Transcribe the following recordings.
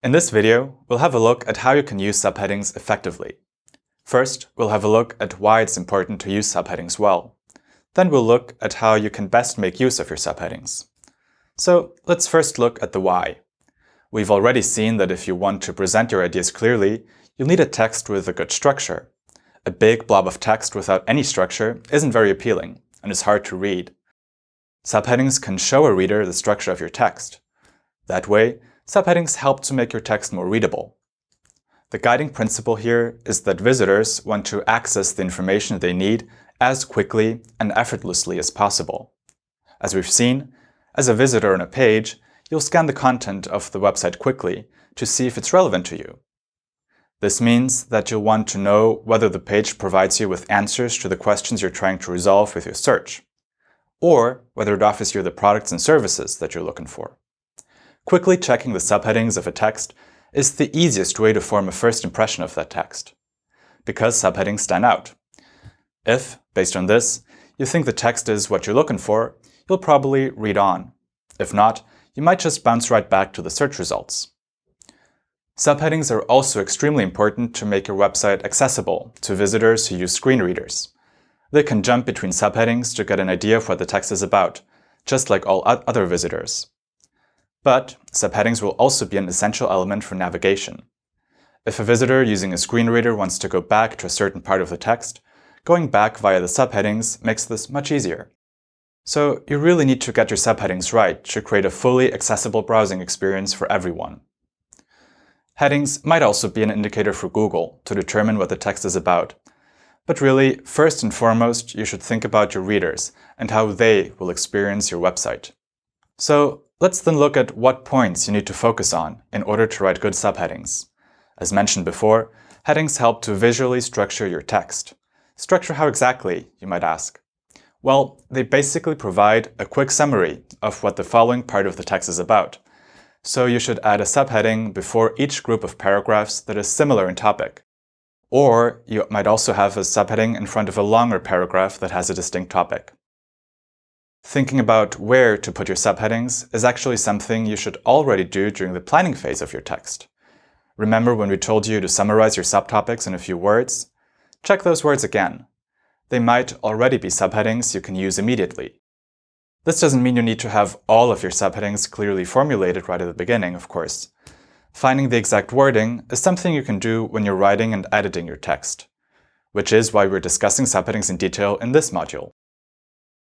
In this video, we'll have a look at how you can use subheadings effectively. First, we'll have a look at why it's important to use subheadings well. Then we'll look at how you can best make use of your subheadings. So let's first look at the why. We've already seen that if you want to present your ideas clearly, you'll need a text with a good structure. A big blob of text without any structure isn't very appealing and is hard to read. Subheadings can show a reader the structure of your text. That way, subheadings help to make your text more readable. The guiding principle here is that visitors want to access the information they need as quickly and effortlessly as possible. As we've seen, as a visitor on a page, you'll scan the content of the website quickly to see if it's relevant to you. This means that you'll want to know whether the page provides you with answers to the questions you're trying to resolve with your search, or whether it offers you the products and services that you're looking for. Quickly checking the subheadings of a text is the easiest way to form a first impression of that text, because subheadings stand out. If, based on this, you think the text is what you're looking for, you'll probably read on. If not, you might just bounce right back to the search results. Subheadings are also extremely important to make your website accessible to visitors who use screen readers. They can jump between subheadings to get an idea of what the text is about, just like all other visitors. But subheadings will also be an essential element for navigation. If a visitor using a screen reader wants to go back to a certain part of the text, going back via the subheadings makes this much easier. So you really need to get your subheadings right to create a fully accessible browsing experience for everyone. Headings might also be an indicator for Google to determine what the text is about. But really, first and foremost, you should think about your readers and how they will experience your website. So let's then look at what points you need to focus on in order to write good subheadings. As mentioned before, headings help to visually structure your text. Structure how exactly, you might ask? Well, they basically provide a quick summary of what the following part of the text is about. So you should add a subheading before each group of paragraphs that is similar in topic. Or you might also have a subheading in front of a longer paragraph that has a distinct topic. Thinking about where to put your subheadings is actually something you should already do during the planning phase of your text. Remember when we told you to summarize your subtopics in a few words? Check those words again. They might already be subheadings you can use immediately. This doesn't mean you need to have all of your subheadings clearly formulated right at the beginning, of course. Finding the exact wording is something you can do when you're writing and editing your text, which is why we're discussing subheadings in detail in this module.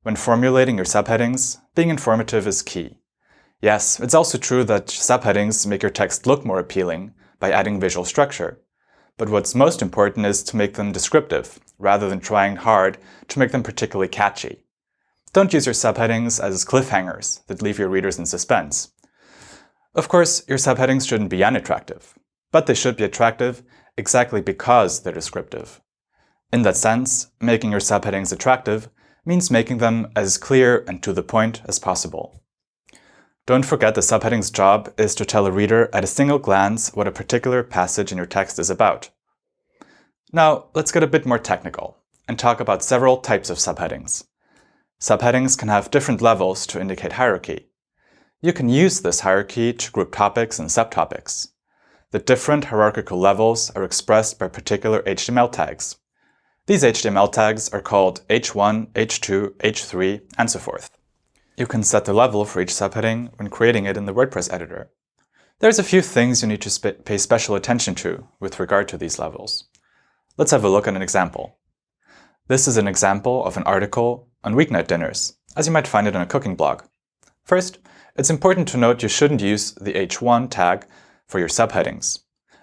When formulating your subheadings, being informative is key. Yes, it's also true that subheadings make your text look more appealing by adding visual structure. But what's most important is to make them descriptive, rather than trying hard to make them particularly catchy. Don't use your subheadings as cliffhangers that leave your readers in suspense. Of course, your subheadings shouldn't be unattractive, but they should be attractive exactly because they're descriptive. In that sense, making your subheadings attractive means making them as clear and to the point as possible. Don't forget the subheading's job is to tell a reader at a single glance what a particular passage in your text is about. Now, let's get a bit more technical and talk about several types of subheadings. Subheadings can have different levels to indicate hierarchy. You can use this hierarchy to group topics and subtopics. The different hierarchical levels are expressed by particular HTML tags. These HTML tags are called H1, H2, H3, and so forth. You can set the level for each subheading when creating it in the WordPress editor. There's a few things you need to pay special attention to with regard to these levels. Let's have a look at an example. This is an example of an article on weeknight dinners, as you might find it on a cooking blog. First, it's important to note you shouldn't use the H1 tag for your subheadings.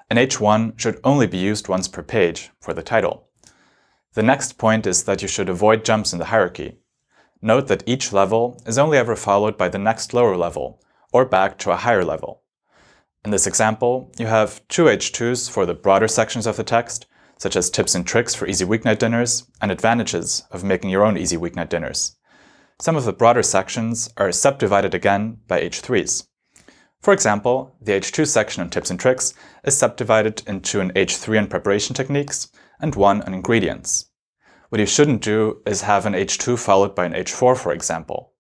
An H1 should only be used once per page for the title. The next point is that you should avoid jumps in the hierarchy. Note that each level is only ever followed by the next lower level, or back to a higher level. In this example, you have two H2s for the broader sections of the text, such as tips and tricks for easy weeknight dinners and advantages of making your own easy weeknight dinners. Some of the broader sections are subdivided again by H3s. For example, the H2 section on tips and tricks is subdivided into an H3 on preparation techniques and one on ingredients. What you shouldn't do is have an H2 followed by an H4, for example.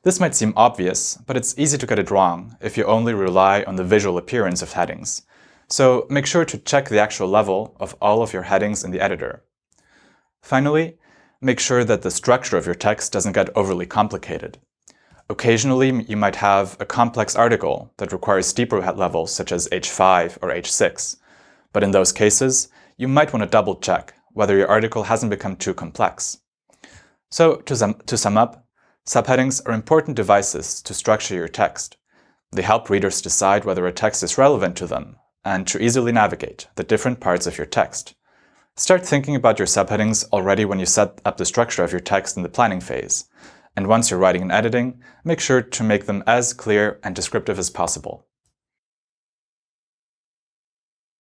This might seem obvious, but it's easy to get it wrong if you only rely on the visual appearance of headings. So make sure to check the actual level of all of your headings in the editor. Finally, make sure that the structure of your text doesn't get overly complicated. Occasionally, you might have a complex article that requires deeper levels such as H5 or H6. But in those cases, you might want to double check whether your article hasn't become too complex. So to sum up, subheadings are important devices to structure your text. They help readers decide whether a text is relevant to them and to easily navigate the different parts of your text. Start thinking about your subheadings already when you set up the structure of your text in the planning phase. And once you're writing and editing, make sure to make them as clear and descriptive as possible.